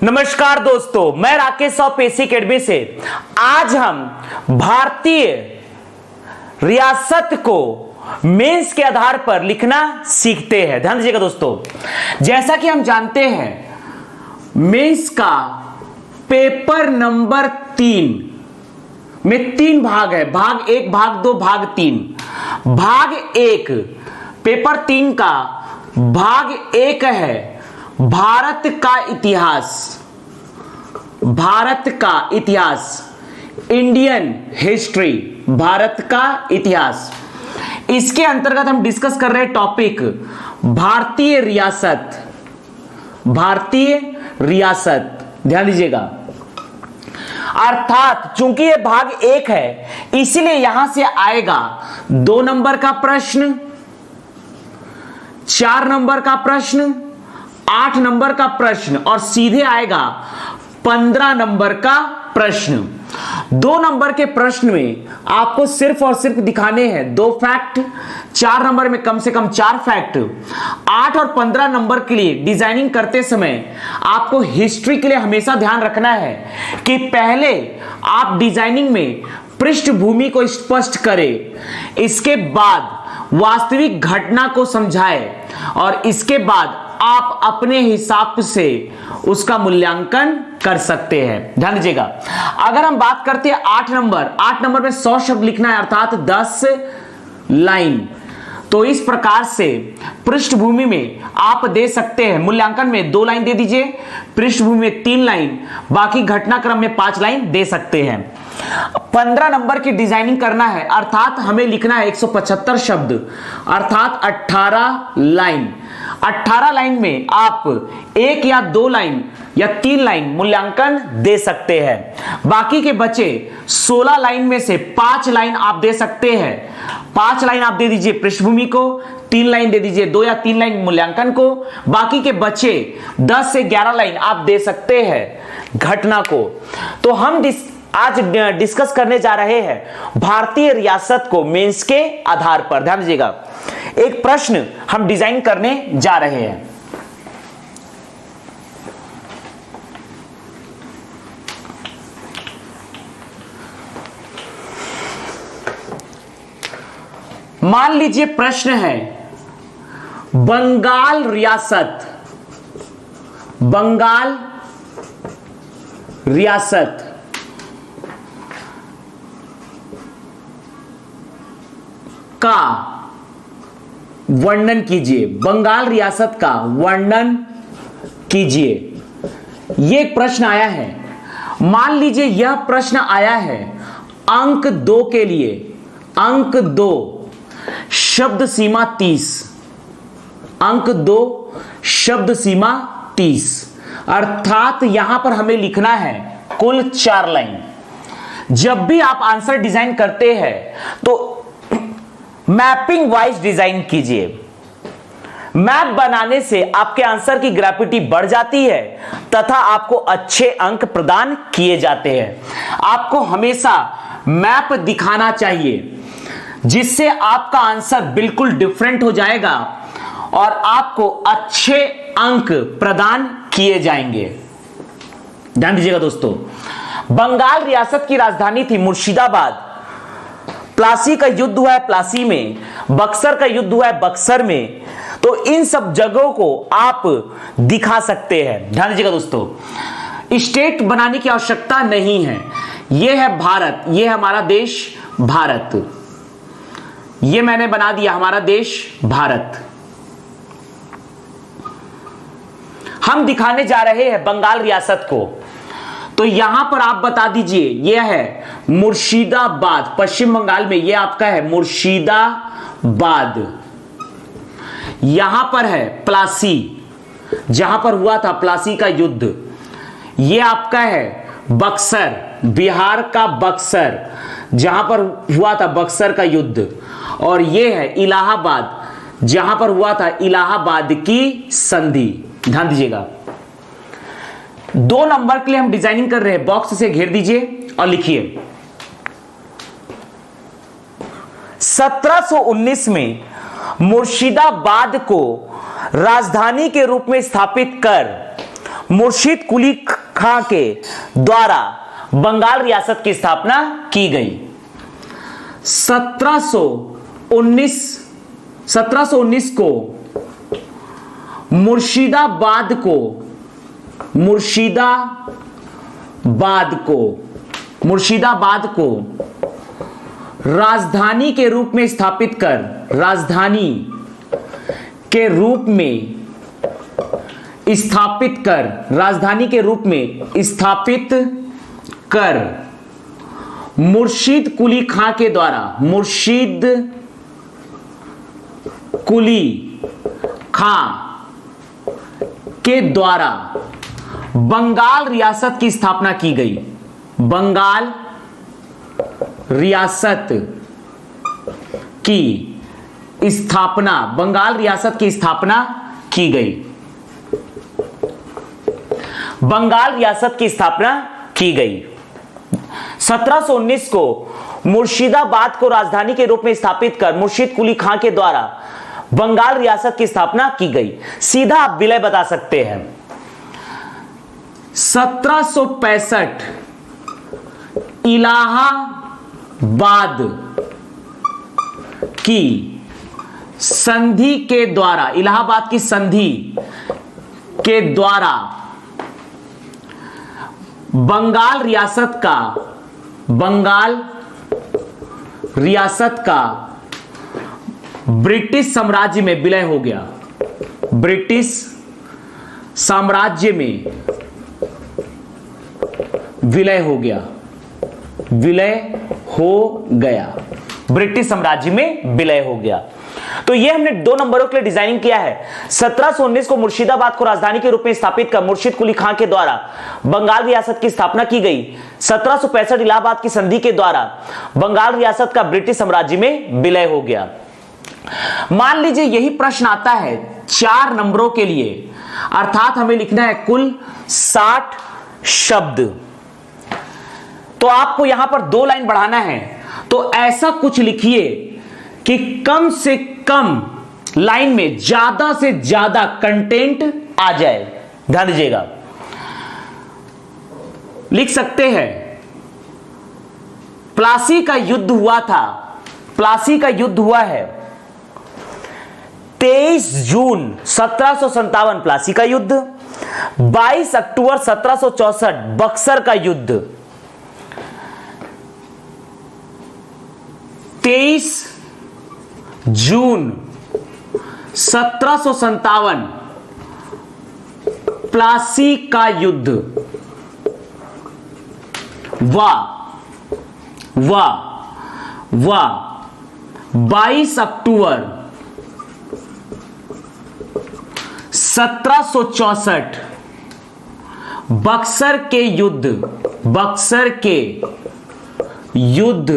नमस्कार दोस्तों, मैं राकेश ऑफ एसी एकेडमी से। आज हम भारतीय रियासत को मेंस के आधार पर लिखना सीखते हैं। ध्यान दीजिएगा दोस्तों, जैसा कि हम जानते हैं मेंस का पेपर नंबर 3 में 3 भाग है, भाग 1, भाग 2, भाग 3। भाग 1 पेपर 3 का भाग 1 है भारत का इतिहास। भारत का इतिहास, इंडियन हिस्ट्री, भारत का इतिहास। इसके अंतर्गत हम डिस्कस कर रहे टॉपिक भारतीय रियासत। भारतीय रियासत, ध्यान दीजिएगा। अर्थात चूंकि यह भाग 1 है, इसीलिए यहां से आएगा 2 नंबर का प्रश्न, 4 नंबर का प्रश्न, 8 नंबर का प्रश्न और सीधे आएगा 15 नंबर का प्रश्न। 2 नंबर के प्रश्न में आपको सिर्फ और सिर्फ दिखाने हैं 2 फैक्ट, 4 नंबर में कम से कम 4 फैक्ट। 8 और 15 नंबर के लिए डिजाइनिंग करते समय आपको हिस्ट्री के लिए हमेशा ध्यान रखना है कि पहले आप डिजाइनिंग में पृष्ठभूमि को स्पष्ट करें, इसके बाद वास्तविक घटना को समझाएं और इसके बाद आप अपने हिसाब से उसका मूल्यांकन कर सकते हैं। ध्यान दीजिएगा, अगर हम बात करते हैं 8 नंबर में 100 शब्द लिखना है, अर्थात 10 लाइन। तो इस प्रकार से पृष्ठभूमि में आप दे सकते हैं, मूल्यांकन में 2 लाइन दे दीजिए, पृष्ठभूमि में 3 लाइन, बाकी घटनाक्रम में 5 लाइन दे सकते हैं। 15 नंबर की डिजाइनिंग करना है, अर्थात हमें लिखना है 175 शब्द, अर्थात 18 लाइन। 18 लाइन में आप 1 या 2 लाइन या 3 लाइन मूल्यांकन दे सकते हैं। बाकी के बचे 16 लाइन में से 5 लाइन आप दे सकते हैं। 5 लाइन आप दे दीजिए पृष्ठभूमि को, 3 लाइन दे दीजिए, 2 या 3 लाइन मूल्यांकन को। बाकी के बचे 10 से 11 लाइन आप दे सकते हैं घटना को। तो हम आज डिस्कस करने जा रहे हैं भारतीय रियासत को मेंस के आधार पर। ध्यान दीजिएगा, एक प्रश्न हम डिजाइन करने जा रहे हैं। मान लीजिए प्रश्न है बंगाल रियासत, बंगाल रियासत का वर्णन कीजिए। बंगाल रियासत का वर्णन कीजिए, यह प्रश्न आया है। मान लीजिए यह प्रश्न आया है अंक 2 के लिए। अंक 2, शब्द सीमा 30। अंक 2, शब्द सीमा 30, अर्थात यहां पर हमें लिखना है कुल 4 लाइन। जब भी आप आंसर डिजाइन करते हैं तो मैपिंग वाइज डिजाइन कीजिए। मैप बनाने से आपके आंसर की ग्रेविटी बढ़ जाती है तथा आपको अच्छे अंक प्रदान किए जाते हैं। आपको हमेशा मैप दिखाना चाहिए, जिससे आपका आंसर बिल्कुल डिफरेंट हो जाएगा और आपको अच्छे अंक प्रदान किए जाएंगे। ध्यान दीजिएगा दोस्तों, बंगाल रियासत की राजधानी थी मुर्शिदाबाद। प्लासी का युद्ध हुआ है प्लासी में, बक्सर का युद्ध हुआ है बक्सर में। तो इन सब जगहों को आप दिखा सकते हैं। ध्यान दीजिएगा दोस्तों, स्टेट बनाने की आवश्यकता नहीं है। यह है भारत, यह है हमारा देश भारत। यह मैंने बना दिया हमारा देश भारत। हम दिखाने जा रहे हैं बंगाल रियासत को। तो यहां पर आप बता दीजिए, यह है मुर्शिदाबाद, पश्चिम बंगाल में यह आपका है मुर्शिदाबाद। यहां पर है प्लासी, जहां पर हुआ था प्लासी का युद्ध। यह आपका है बक्सर, बिहार का बक्सर, जहां पर हुआ था बक्सर का युद्ध। और यह है इलाहाबाद, जहां पर हुआ था इलाहाबाद की संधि। ध्यान दीजिएगा, 2 नंबर के लिए हम डिजाइनिंग कर रहे हैं। बॉक्स से घेर दीजिए और लिखिए 1719 में मुर्शिदाबाद को राजधानी के रूप में स्थापित कर मुर्शिद कुली खां के द्वारा बंगाल रियासत की स्थापना की गई? 1719 को मुर्शिदाबाद को राजधानी के रूप में स्थापित कर मुर्शिद कुली खां के द्वारा बंगाल रियासत की स्थापना की गई। बंगाल रियासत की स्थापना की गई। बंगाल रियासत की स्थापना की गई। 1719 को मुर्शिदाबाद को राजधानी के रूप में स्थापित कर मुर्शिद कुली खां के द्वारा बंगाल रियासत की स्थापना की गई। सीधा आप विलय बता सकते हैं। 1765 इलाहाबाद की संधि के द्वारा बंगाल रियासत का ब्रिटिश साम्राज्य में विलय हो गया। ब्रिटिश साम्राज्य में विलय हो गया। ब्रिटिश साम्राज्य में विलय हो गया। तो ये हमने 2 नंबरों के लिए डिजाइनिंग किया है। 1719 को मुर्शिदाबाद को राजधानी के रूप में स्थापित कर मुर्शिद कुली खां के द्वारा बंगाल रियासत की स्थापना की गई। 1765 इलाहाबाद की संधि के द्वारा बंगाल रियासत का ब्रिटिश साम्राज्य में विलय हो गया। मान लीजिए यही प्रश्न आता है 4 नंबरों के लिए, अर्थात हमें लिखना है कुल 60 शब्द। तो आपको यहां पर 2 लाइन बढ़ाना है। तो ऐसा कुछ लिखिए कि कम से कम लाइन में ज्यादा से ज्यादा कंटेंट आ जाए। ध्यान दीजिएगा, लिख सकते हैं प्लासी का युद्ध हुआ है 23 जून 1757 प्लासी का युद्ध, 22 अक्टूबर 1764 बक्सर का युद्ध, 23 जून 1757 प्लासी का युद्ध, वाह 22 अक्टूबर 1764 बक्सर के युद्ध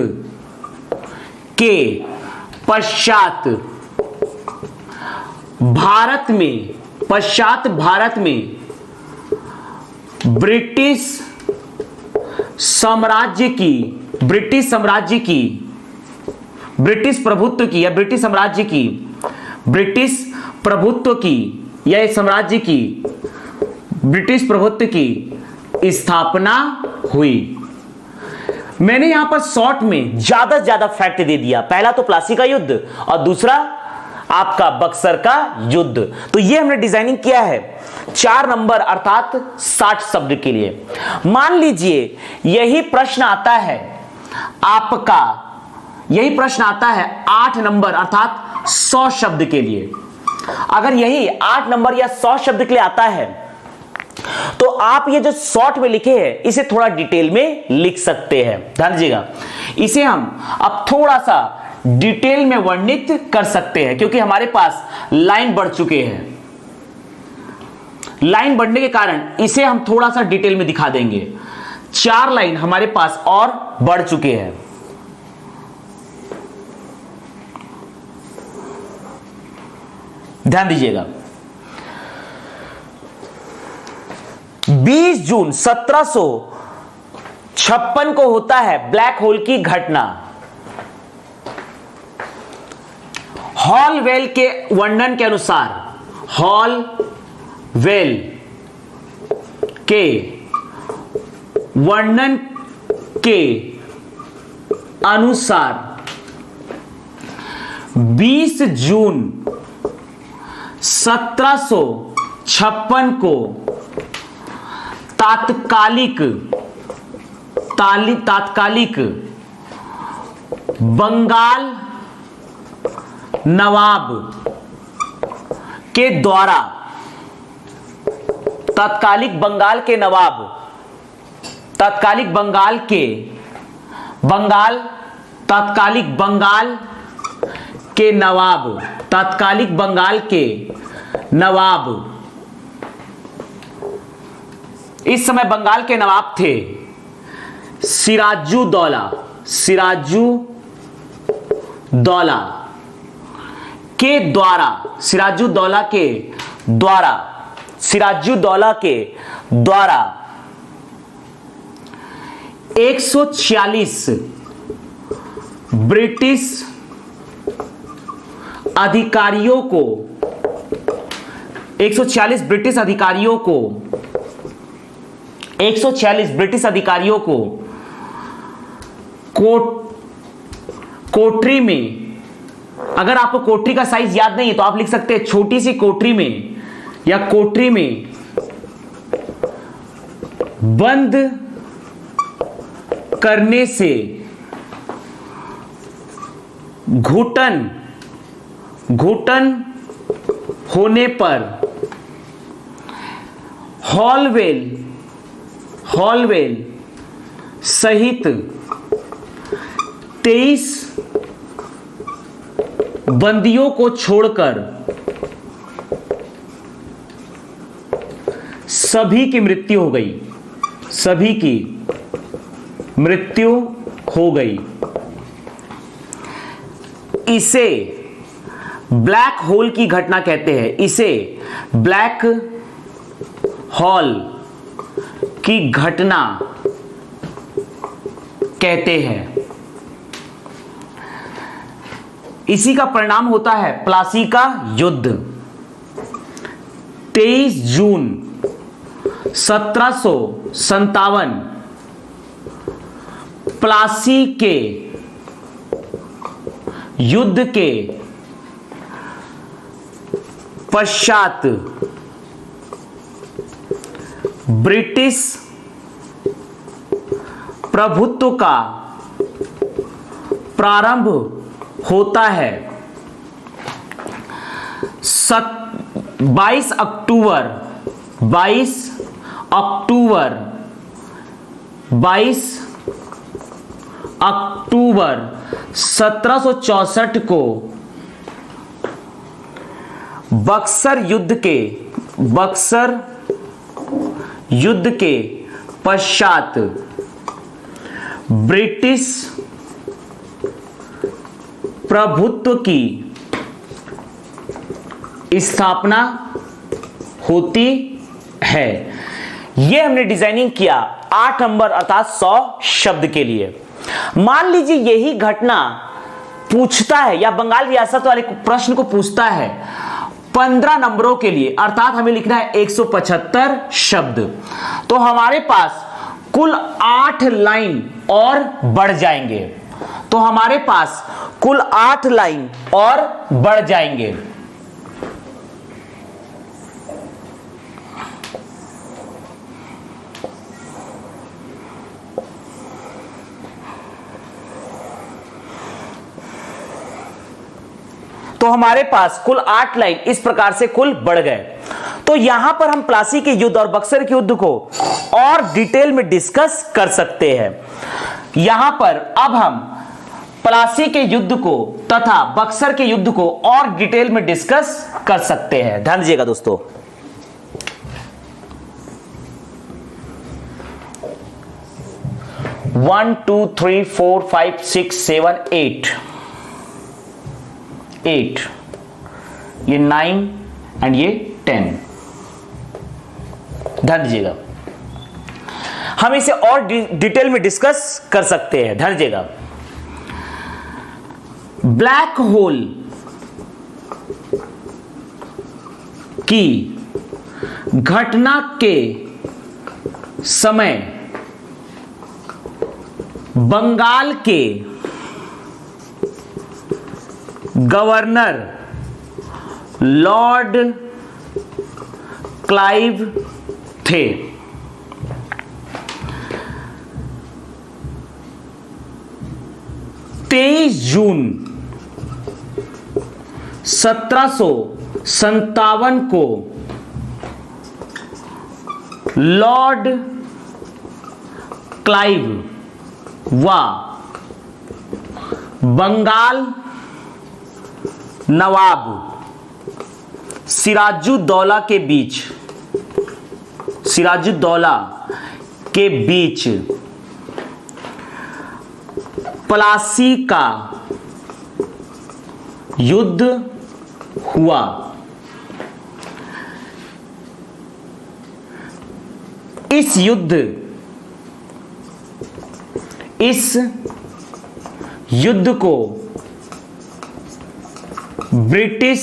के पश्चात भारत में ब्रिटिश साम्राज्य की ब्रिटिश प्रभुत्व की स्थापना हुई। मैंने यहां पर शॉर्ट में ज्यादा से ज्यादा फैक्ट दे दिया। पहला तो प्लासी का युद्ध और दूसरा आपका बक्सर का युद्ध। तो ये हमने डिजाइनिंग किया है 4 नंबर अर्थात 60 शब्द के लिए। मान लीजिए यही प्रश्न आता है 8 नंबर अर्थात 100 शब्द के लिए। अगर यही 8 नंबर या 100 शब्द के लिए आता है तो आप ये जो शॉर्ट में लिखे हैं इसे थोड़ा डिटेल में लिख सकते हैं। ध्यान दीजिएगा, इसे हम अब थोड़ा सा डिटेल में वर्णित कर सकते हैं क्योंकि हमारे पास लाइन बढ़ चुके हैं। लाइन बढ़ने के कारण इसे हम थोड़ा सा डिटेल में दिखा देंगे। 4 लाइन हमारे पास और बढ़ चुके हैं। ध्यान दीजिएगा, 20 जून 1756 को होता है ब्लैक होल की घटना। हॉलवेल के वर्णन के अनुसार, हॉलवेल के वर्णन के अनुसार 20 जून 1756 को तात्कालिक बंगाल नवाब के द्वारा तात्कालिक बंगाल के नवाब इस समय बंगाल के नवाब थे सिराजुद्दौला के द्वारा 146 ब्रिटिश अधिकारियों को कोठरी में, अगर आपको कोठरी का साइज याद नहीं है तो आप लिख सकते हैं छोटी सी कोठरी में या कोठरी में बंद करने से घुटन होने पर हॉलवेल सहित 23 बंदियों को छोड़कर सभी की मृत्यु हो गई। इसे ब्लैक होल की घटना कहते हैं। इसे ब्लैक होल की घटना कहते हैं। इसी का परिणाम होता है प्लासी का युद्ध। 23 जून 1757 प्लासी के युद्ध के पश्चात ब्रिटिश प्रभुत्व का प्रारंभ होता है। 22 अक्टूबर 1764 को बक्सर युद्ध के पश्चात ब्रिटिश प्रभुत्व की स्थापना होती है। यह हमने डिजाइनिंग किया 8 नंबर अर्थात 100 शब्द के लिए। मान लीजिए यही घटना पूछता है या बंगाल रियासत वाले प्रश्न को पूछता है 15 नंबरों के लिए, अर्थात हमें लिखना है 175 शब्द, तो हमारे पास कुल 8 लाइन और बढ़ जाएंगे। तो हमारे पास कुल 8 लाइन इस प्रकार से कुल बढ़ गए। तो यहां पर हम प्लासी के युद्ध और बक्सर के युद्ध को और डिटेल में डिस्कस कर सकते हैं। यहां पर अब हम प्लासी के युद्ध को तथा बक्सर के युद्ध को और डिटेल में डिस्कस कर सकते हैं। ध्यान दीजिएगा दोस्तों। One two three four five six seven eight, ये 9 एंड ये 10। ध्यान दीजिएगा, हम इसे और डिटेल में डिस्कस कर सकते हैं। ध्यान दीजिएगा, ब्लैक होल की घटना के समय बंगाल के गवर्नर लॉर्ड क्लाइव थे। 23 जून 1757 को लॉर्ड क्लाइव व बंगाल नवाब सिराजुद्दौला के बीच प्लासी का युद्ध हुआ। इस युद्ध को ब्रिटिश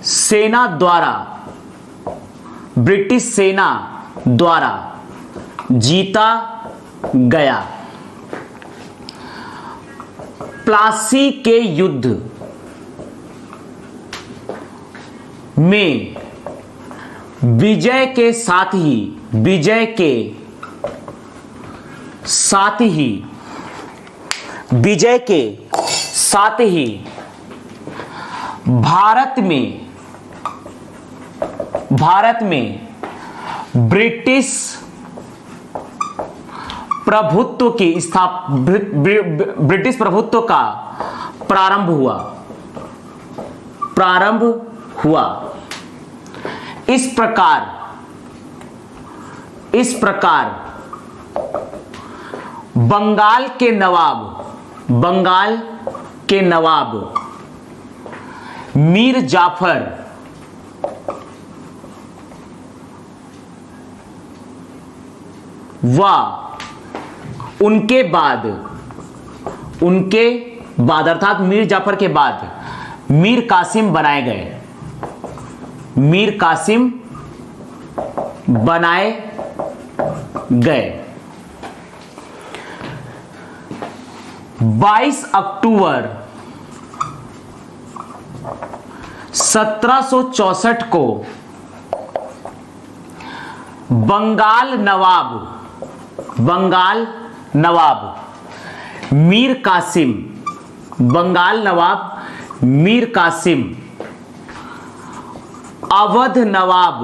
सेना द्वारा जीता गया। प्लासी के युद्ध में विजय के साथ ही भारत में ब्रिटिश प्रभुत्व का प्रारंभ हुआ। इस प्रकार बंगाल के नवाब मीर जाफर व उनके बाद अर्थात मीर जाफर के बाद मीर कासिम बनाए गए। 22 अक्टूबर 1764 को बंगाल नवाब मीर कासिम अवध नवाब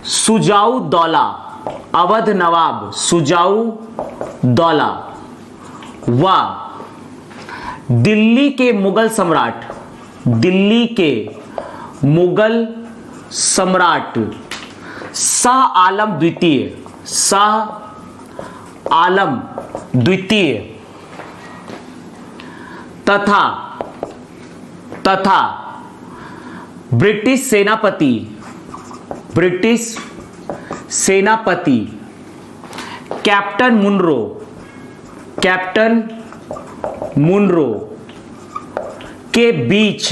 सुजाऊ दौला व दिल्ली के मुगल सम्राट शाह आलम द्वितीय तथा ब्रिटिश सेनापति कैप्टन मुनरो के बीच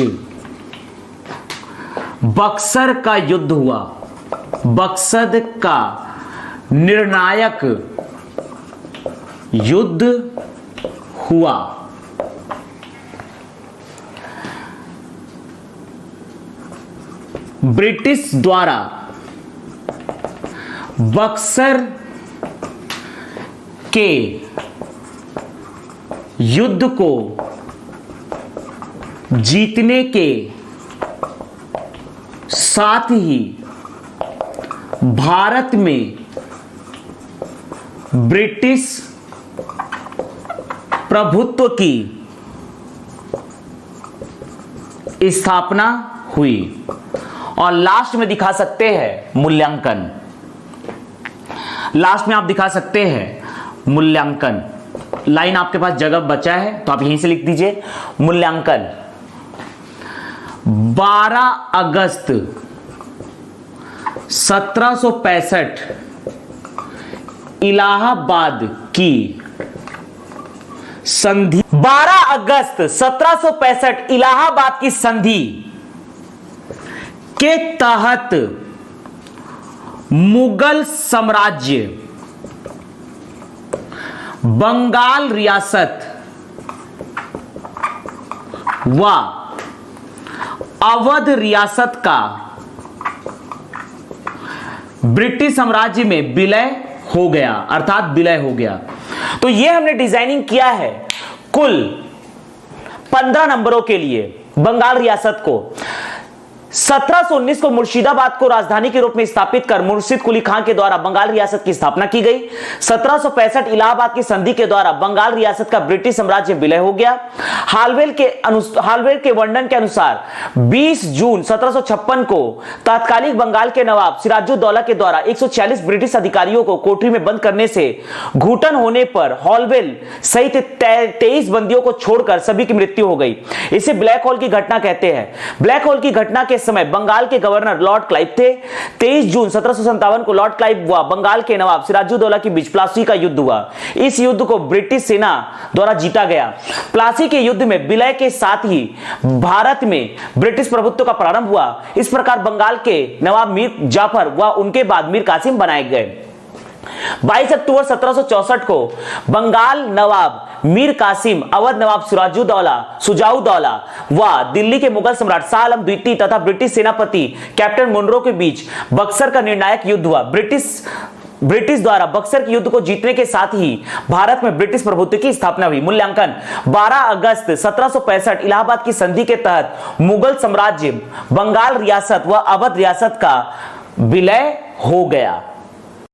बक्सर का युद्ध हुआ। बक्सर का निर्णायक युद्ध हुआ। ब्रिटिश द्वारा बक्सर के युद्ध को जीतने के साथ ही भारत में ब्रिटिश प्रभुत्व की स्थापना हुई। और लास्ट में दिखा सकते हैं मूल्यांकन। लास्ट में आप दिखा सकते हैं मूल्यांकन। लाइन आपके पास जगह बचा है तो आप यहीं से लिख दीजिए मूल्यांकन। 12 अगस्त 1765 इलाहाबाद की संधि। 12 अगस्त 1765 इलाहाबाद की संधि के तहत मुगल साम्राज्य, बंगाल रियासत व अवध रियासत का ब्रिटिश साम्राज्य में विलय हो गया, अर्थात विलय हो गया। तो यह हमने डिजाइनिंग किया है कुल 15 नंबरों के लिए बंगाल रियासत को। 1719 को मुर्शिदाबाद को राजधानी के रूप में स्थापित कर मुर्शिद कुली खां के द्वारा बंगाल रियासत की स्थापना की गई। 1765 इलाहाबाद की संधि के द्वारा बंगाल रियासत का ब्रिटिश साम्राज्य विलय हो गया। हालवेल के वर्णन के अनुसार 20 जून 1756 को तात्कालिक बंगाल के नवाब सिराजुद्दौला के द्वारा 140 ब्रिटिश अधिकारियों को कोठरी में बंद करने से घुटन होने पर हॉलवेल सहित 23 बंदियों को छोड़कर सभी की मृत्यु हो गई। इसे ब्लैक होल की घटना कहते हैं। ब्लैक होल की घटना के समय बंगाल के गवर्नर लॉर्ड क्लाइव थे। 23 जून 1757 को लॉर्ड क्लाइव व बंगाल के नवाब सिराजुद्दौला के बीच प्लासी का युद्ध हुआ। इस युद्ध को ब्रिटिश सेना द्वारा जीता गया। प्लासी के युद्ध में विलय के साथ ही भारत में ब्रिटिश प्रभुत्व का प्रारंभ हुआ। इस प्रकार बंगाल के नवाब मीर जाफर व उनके बाद मीर कासिम बनाए गए। 22 अक्टूबर 1764 को बंगाल नवाब मीर कासिम, अवध नवाब सुजाउद्दौला व दिल्ली के मुगल सम्राट शाह आलम द्वितीय तथा ब्रिटिश सेनापति कैप्टन मुनरो के बीच बक्सर का निर्णायक युद्ध हुआ। ब्रिटिश द्वारा बक्सर के युद्ध को जीतने के साथ ही भारत में ब्रिटिश प्रभुत्व की स्थापना हुई। मूल्यांकन 12 अगस्त 1765 इलाहाबाद की संधि के तहत मुगल साम्राज्य, बंगाल रियासत व अवध रियासत का विलय हो गया।